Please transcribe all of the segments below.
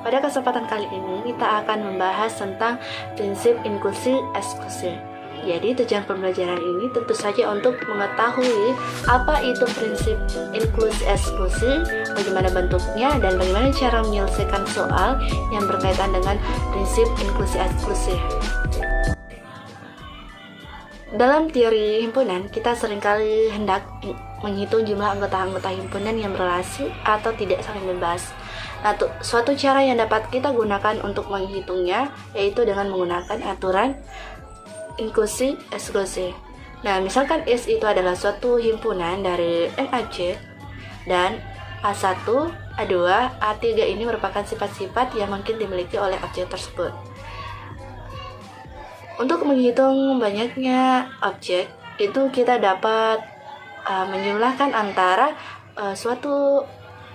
Pada kesempatan kali ini kita akan membahas tentang prinsip inklusi eksklusi. Jadi tujuan pembelajaran ini tentu saja untuk mengetahui apa itu prinsip inklusi eksklusi, bagaimana bentuknya, dan bagaimana cara menyelesaikan soal yang berkaitan dengan prinsip inklusi eksklusi. Dalam teori himpunan, kita seringkali hendak menghitung jumlah anggota-anggota himpunan yang berrelasi atau tidak saling bebas. Nah, suatu cara yang dapat kita gunakan untuk menghitungnya yaitu dengan menggunakan aturan inklusi eksklusi. Nah, misalkan S itu adalah suatu himpunan dari NAJ dan A1, A2, A3 ini merupakan sifat-sifat yang mungkin dimiliki oleh objek tersebut. Untuk menghitung banyaknya objek, itu kita dapat menjumlahkan antara suatu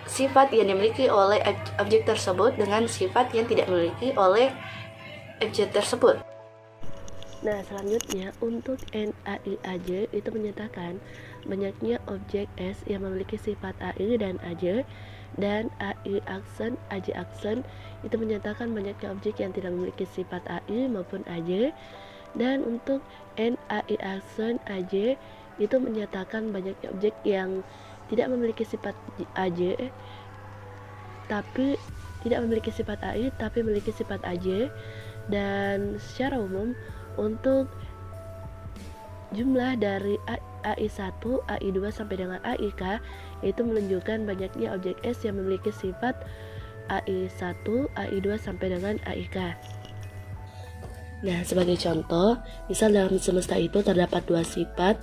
sifat yang dimiliki oleh objek tersebut dengan sifat yang tidak dimiliki oleh objek tersebut. Nah, selanjutnya untuk NAIAJ itu menyatakan banyaknya objek S yang memiliki sifat AI dan AJ, dan AI aksen, AJ aksen itu menyatakan banyaknya objek yang tidak memiliki sifat AI maupun AJ. Dan untuk NAI aksen AJ itu menyatakan banyaknya objek yang tidak memiliki sifat AJ tapi tidak memiliki sifat AI tapi memiliki sifat AJ. Dan secara umum untuk jumlah dari AI1, AI2 sampai dengan AIK itu menunjukkan banyaknya objek S yang memiliki sifat AI1, AI2 sampai dengan AIK. Nah, sebagai contoh, misal dalam semesta itu terdapat dua sifat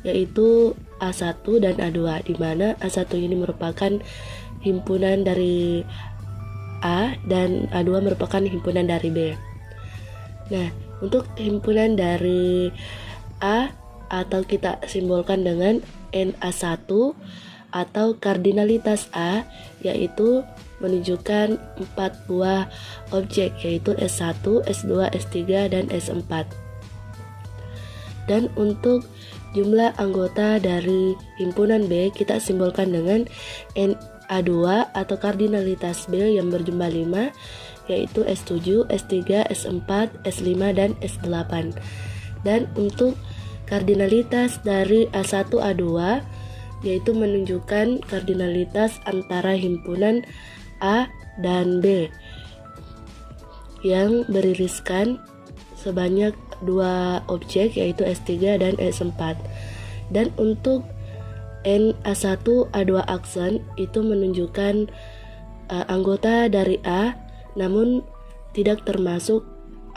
yaitu A1 dan A2, di mana A1 ini merupakan himpunan dari A dan A2 merupakan himpunan dari B. Nah, untuk himpunan dari A atau kita simbolkan dengan NA1 atau kardinalitas A, yaitu menunjukkan 4 buah objek yaitu S1, S2, S3, dan S4. Dan untuk jumlah anggota dari himpunan B kita simbolkan dengan NA2 atau kardinalitas B yang berjumlah 5 yaitu S7, S3, S4, S5, dan S8. Dan untuk kardinalitas dari A1, A2 yaitu menunjukkan kardinalitas antara himpunan A dan B yang beririskan sebanyak 2 objek yaitu S3 dan S4. Dan untuk NA1, A2 aksen itu menunjukkan anggota dari A namun tidak termasuk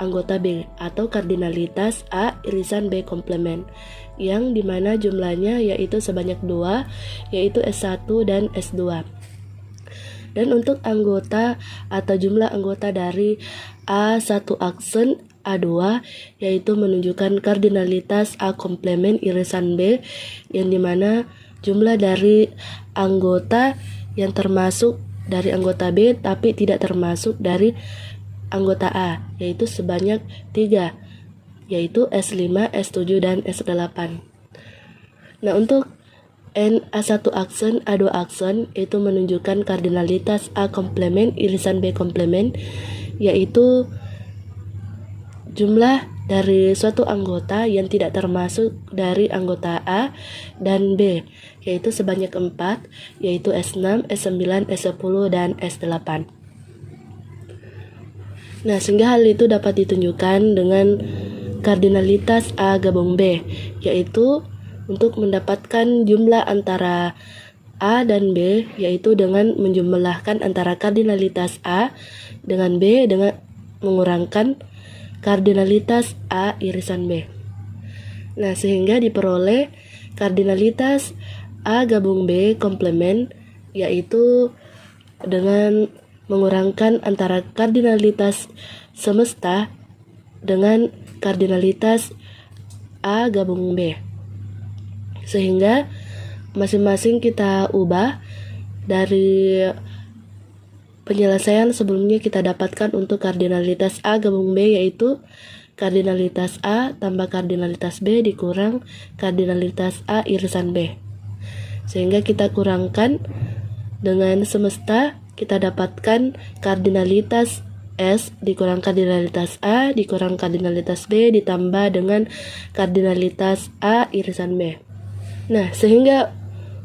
anggota B atau kardinalitas A irisan B komplement yang dimana jumlahnya yaitu sebanyak 2 yaitu S1 dan S2. Dan untuk anggota atau jumlah anggota dari A1 aksen A2 yaitu menunjukkan kardinalitas A komplement irisan B yang dimana jumlah dari anggota yang termasuk dari anggota B tapi tidak termasuk dari anggota A yaitu sebanyak 3 yaitu S5, S7, dan S8. Nah, untuk NA1 aksen, A2 aksen itu menunjukkan kardinalitas A komplement irisan B komplement yaitu jumlah dari suatu anggota yang tidak termasuk dari anggota A dan B yaitu sebanyak 4 yaitu S6, S9, S10, dan S8. Nah, sehingga hal itu dapat ditunjukkan dengan kardinalitas A gabung B yaitu untuk mendapatkan jumlah antara A dan B yaitu dengan menjumlahkan antara kardinalitas A dengan B dengan mengurangkan kardinalitas A irisan B. Nah, sehingga diperoleh kardinalitas A gabung B komplement yaitu dengan mengurangkan antara kardinalitas semesta dengan kardinalitas A gabung B. Sehingga masing-masing kita ubah dari penyelesaian sebelumnya kita dapatkan untuk kardinalitas A gabung B yaitu kardinalitas A tambah kardinalitas B dikurang kardinalitas A irisan B. Sehingga kita kurangkan dengan semesta kita dapatkan kardinalitas S dikurang kardinalitas A dikurang kardinalitas B ditambah dengan kardinalitas A irisan B. Nah, sehingga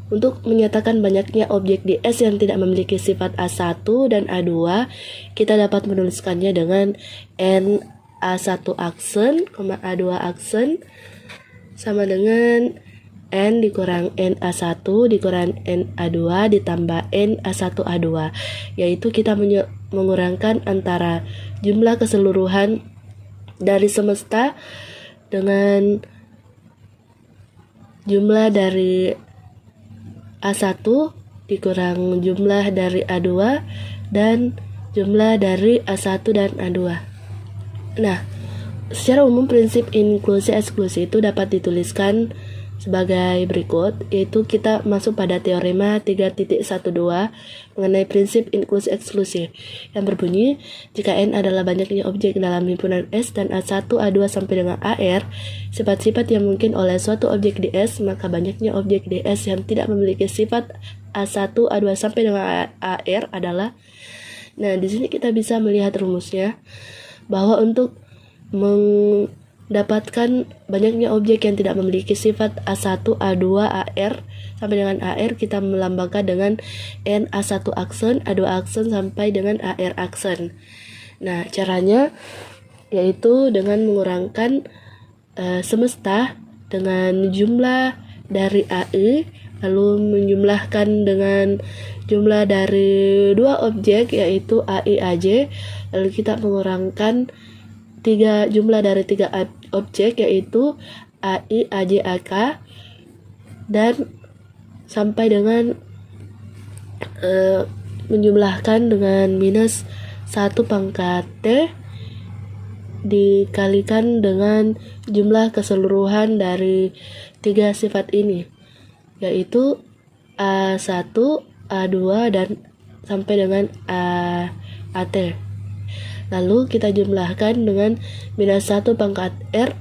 untuk menyatakan banyaknya objek di S yang tidak memiliki sifat A1 dan A2, kita dapat menuliskannya dengan N A1 aksen, A2 aksen sama dengan N dikurang N A1 dikurang N A2 ditambah N A1 A2, yaitu kita mengurangkan antara jumlah keseluruhan dari semesta dengan jumlah dari A1 dikurang jumlah dari A2 dan jumlah dari A1 dan A2. Nah, secara umum prinsip inklusi eksklusi itu dapat dituliskan sebagai berikut, yaitu kita masuk pada teorema 3.12 mengenai prinsip inklusi eksklusi yang berbunyi, jika N adalah banyaknya objek dalam himpunan S dan A1, A2 sampai dengan AR, sifat-sifat yang mungkin oleh suatu objek di S, maka banyaknya objek di S yang tidak memiliki sifat A1, A2 sampai dengan AR adalah. Nah, di sini kita bisa melihat rumusnya bahwa untuk mendapatkan banyaknya objek yang tidak memiliki sifat A1, A2, AR sampai dengan AR, kita melambangkan dengan N A1 aksen, A2 aksen sampai dengan AR aksen. Nah, caranya yaitu dengan mengurangkan semesta dengan jumlah dari AI, lalu menjumlahkan dengan jumlah dari dua objek yaitu AI AJ, lalu kita mengurangkan jumlah dari tiga objek yaitu AI AJ AK, dan sampai dengan menjumlahkan dengan minus 1 pangkat T dikalikan dengan jumlah keseluruhan dari tiga sifat ini, yaitu A1, A2 dan sampai dengan AT. Lalu kita jumlahkan dengan minus 1 pangkat R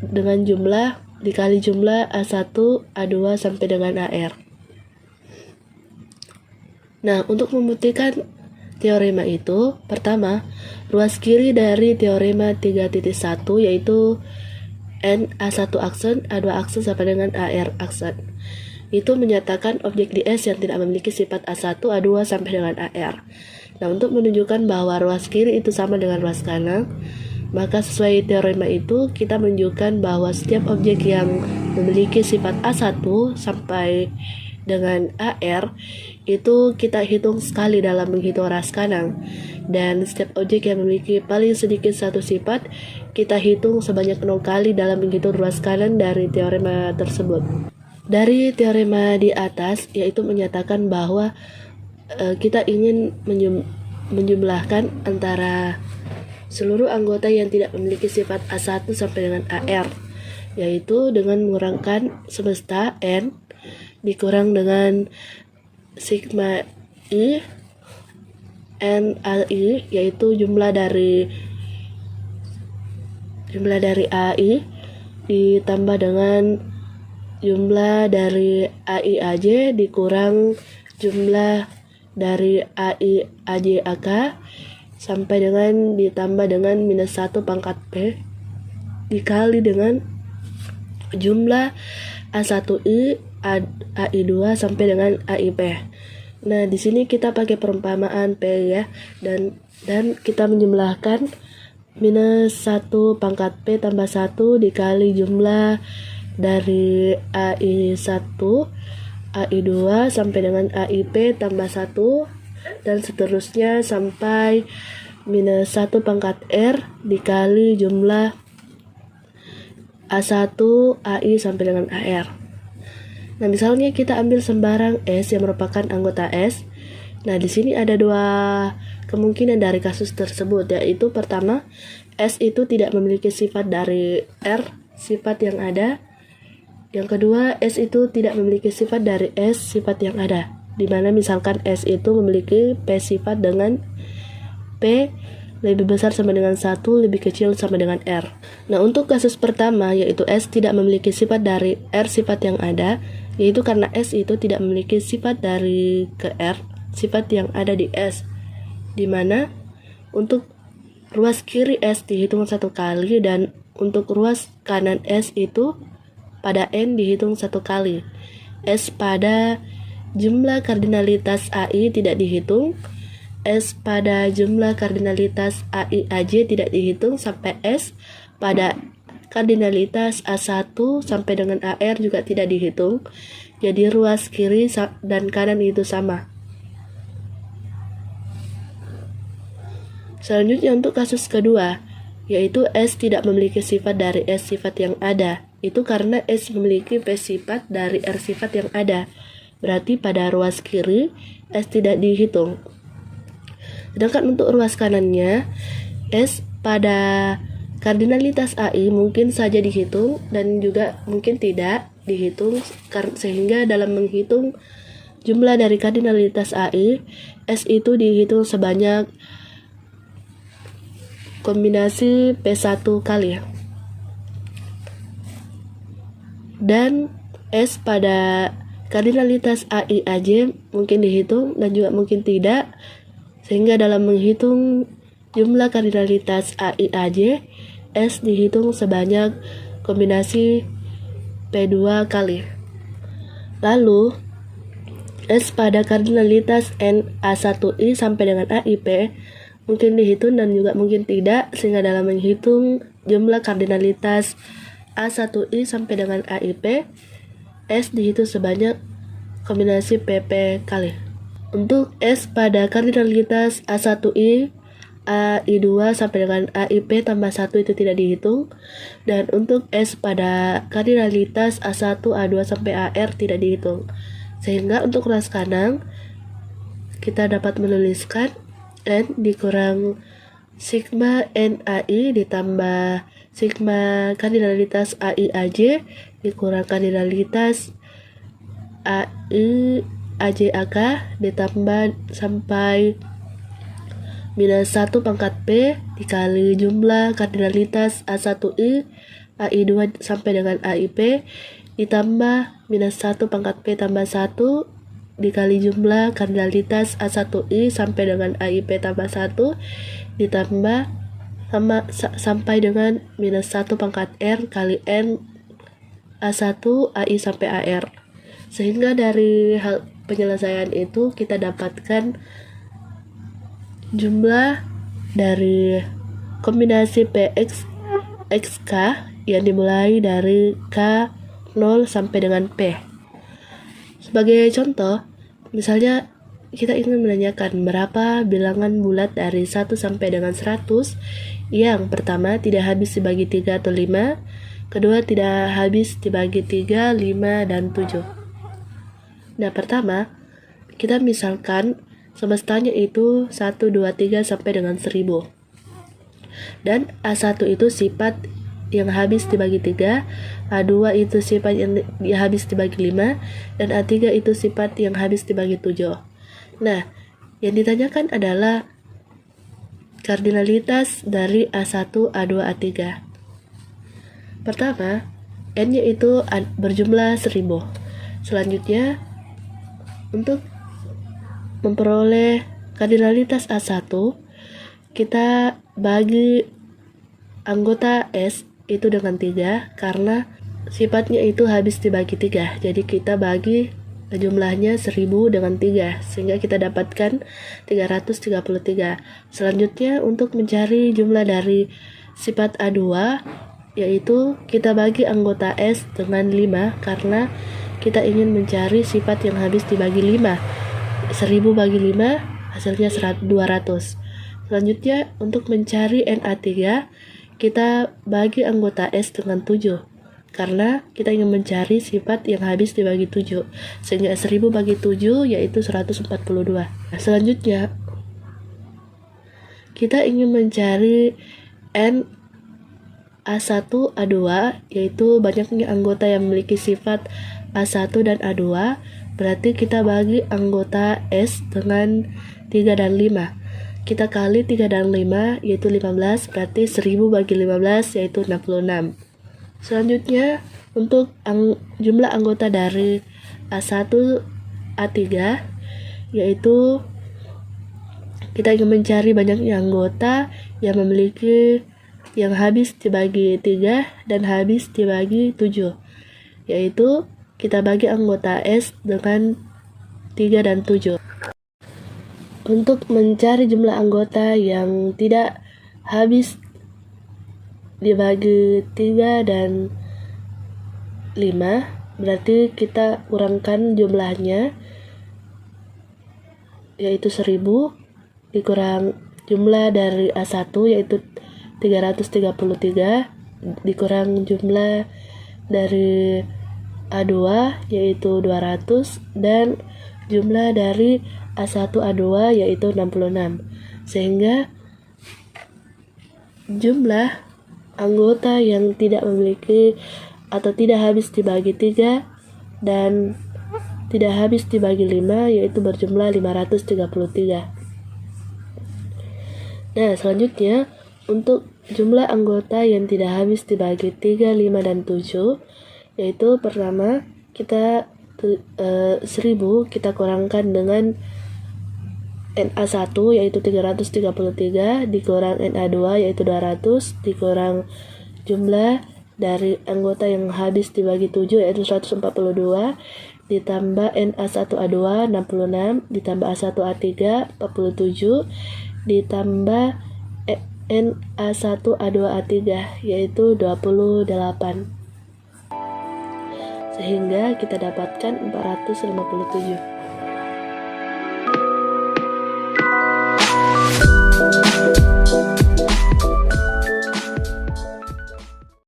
dengan jumlah dikali jumlah A1, A2 sampai dengan AR. Nah, untuk membuktikan teorema itu, pertama, ruas kiri dari teorema 3.1 yaitu N A1 aksen, A2 aksen sampai dengan AR aksen. Itu menyatakan objek di S yang tidak memiliki sifat A1, A2 sampai dengan AR. Nah, untuk menunjukkan bahwa ruas kiri itu sama dengan ruas kanan, maka sesuai teorema itu kita menunjukkan bahwa setiap objek yang memiliki sifat A1 sampai dengan AR itu kita hitung sekali dalam menghitung ruas kanan, dan setiap objek yang memiliki paling sedikit satu sifat kita hitung sebanyak 0 kali dalam menghitung ruas kanan dari teorema tersebut. Dari teorema di atas yaitu menyatakan bahwa kita ingin menjumlahkan antara seluruh anggota yang tidak memiliki sifat A1 sampai dengan AR, yaitu dengan mengurangkan semesta N dikurang dengan sigma I N AI, yaitu jumlah dari AI ditambah dengan jumlah dari AI AJ dikurang jumlah dari AI AJ AK sampai dengan ditambah dengan minus 1 pangkat P dikali dengan jumlah A1I AI2 sampai dengan AIP. Nah, di sini kita pakai perumpamaan P ya, dan kita menjumlahkan minus 1 pangkat P tambah 1 dikali jumlah dari AI1 AI2 sampai dengan AIP tambah 1 dan seterusnya sampai minus 1 pangkat R dikali jumlah A1 AI sampai dengan AR. Nah, misalnya kita ambil sembarang S yang merupakan anggota S. Nah, di sini ada dua kemungkinan dari kasus tersebut, yaitu pertama, S itu tidak memiliki sifat dari R, sifat yang ada. Yang kedua, S itu tidak memiliki sifat dari S, sifat yang ada. Dimana misalkan S itu memiliki P sifat dengan P lebih besar sama dengan 1, lebih kecil sama dengan R. Nah, untuk kasus pertama, yaitu S tidak memiliki sifat dari R, sifat yang ada, yaitu karena S itu tidak memiliki sifat dari ke R, sifat yang ada di S, di mana untuk ruas kiri S dihitung 1 kali dan untuk ruas kanan S itu pada N dihitung 1 kali. S pada jumlah kardinalitas AI tidak dihitung, S pada jumlah kardinalitas AI AJ tidak dihitung, sampai S pada kardinalitas A1 sampai dengan AR juga tidak dihitung. Jadi ruas kiri dan kanan itu sama. Selanjutnya untuk kasus kedua, yaitu S tidak memiliki sifat dari S sifat yang ada. Itu karena S memiliki P sifat dari R sifat yang ada. Berarti pada ruas kiri S tidak dihitung. Sedangkan untuk ruas kanannya, S pada kardinalitas AI mungkin saja dihitung dan juga mungkin tidak dihitung, sehingga dalam menghitung jumlah dari kardinalitas AI, S itu dihitung sebanyak kombinasi P1 kali. Dan S pada kardinalitas AI AJ mungkin dihitung dan juga mungkin tidak, sehingga dalam menghitung jumlah kardinalitas AI AJ, S dihitung sebanyak kombinasi P2 kali. Lalu S pada kardinalitas N A1I sampai dengan AIP mungkin dihitung dan juga mungkin tidak, sehingga dalam menghitung jumlah kardinalitas A1I sampai dengan AIP, S dihitung sebanyak kombinasi PP kali. Untuk S pada kardinalitas A1I, AI2 sampai dengan AIP tambah 1 itu tidak dihitung, dan untuk S pada kardinalitas A1, A2 sampai AR tidak dihitung. Sehingga untuk ruas kanan kita dapat menuliskan N dikurang sigma NAI ditambah sigma kardinalitas AI AJ dikurang kardinalitas AI AJ AK ditambah sampai minus 1 pangkat P dikali jumlah kardinalitas A1I AI2 sampai dengan AIP ditambah minus 1 pangkat P tambah 1 dikali jumlah kardinalitas A1I sampai dengan AIP tambah 1 ditambah sampai dengan minus 1 pangkat R kali N A1 AI sampai AR. Sehingga dari hal penyelesaian itu kita dapatkan jumlah dari kombinasi PX XK yang dimulai dari K 0 sampai dengan P. Sebagai contoh, misalnya kita ingin menanyakan berapa bilangan bulat dari 1 sampai dengan 100 yang pertama tidak habis dibagi 3 atau 5, kedua tidak habis dibagi 3, 5, dan 7. Nah, pertama, kita misalkan semestanya itu 1, 2, 3 sampai dengan 1000. Dan A1 itu sifat yang habis dibagi 3, A2 itu sifat yang habis dibagi 5, dan A3 itu sifat yang habis dibagi 7. Nah, yang ditanyakan adalah kardinalitas dari A1, A2, A3. Pertama, N-nya itu berjumlah 1000. Selanjutnya, untuk memperoleh kardinalitas A1, kita bagi anggota S itu dengan 3 karena sifatnya itu habis dibagi 3. Jadi kita bagi jumlahnya 1000 dengan 3 sehingga kita dapatkan 333. Selanjutnya untuk mencari jumlah dari sifat A2 yaitu kita bagi anggota S dengan 5 karena kita ingin mencari sifat yang habis dibagi 5. 1000 bagi 5 hasilnya 200. Selanjutnya untuk mencari NA3 kita bagi anggota S dengan 7 karena kita ingin mencari sifat yang habis dibagi 7 sehingga 1000 bagi 7 yaitu 142. Selanjutnya kita ingin mencari N A1 A2 yaitu banyaknya anggota yang memiliki sifat A1 dan A2, berarti kita bagi anggota S dengan 3 dan 5. Kita kali 3 dan 5 yaitu 15, berarti 1000 bagi 15 yaitu 66. Selanjutnya untuk jumlah anggota dari A1 A3 yaitu kita ingin mencari banyaknya anggota yang memiliki yang habis dibagi 3 dan habis dibagi 7, yaitu kita bagi anggota S dengan 3 dan 7. Untuk mencari jumlah anggota yang tidak habis dibagi 3 dan 5, berarti kita kurangkan jumlahnya, yaitu 1000 dikurang jumlah dari A1 yaitu 333 dikurang jumlah dari A2 yaitu 200 dan jumlah dari A1 A2 yaitu 66, sehingga jumlah anggota yang tidak memiliki atau tidak habis dibagi 3 dan tidak habis dibagi 5 yaitu berjumlah 533. Nah, selanjutnya untuk jumlah anggota yang tidak habis dibagi 3, 5, dan 7, yaitu pertama kita 1000 kita kurangkan dengan NA1 yaitu 333 dikurang NA2 yaitu 200 dikurang jumlah dari anggota yang habis dibagi 7 yaitu 142 ditambah NA1A2 66 ditambah A1A3 47 ditambah NA1A2A3 yaitu 28, sehingga kita dapatkan 457.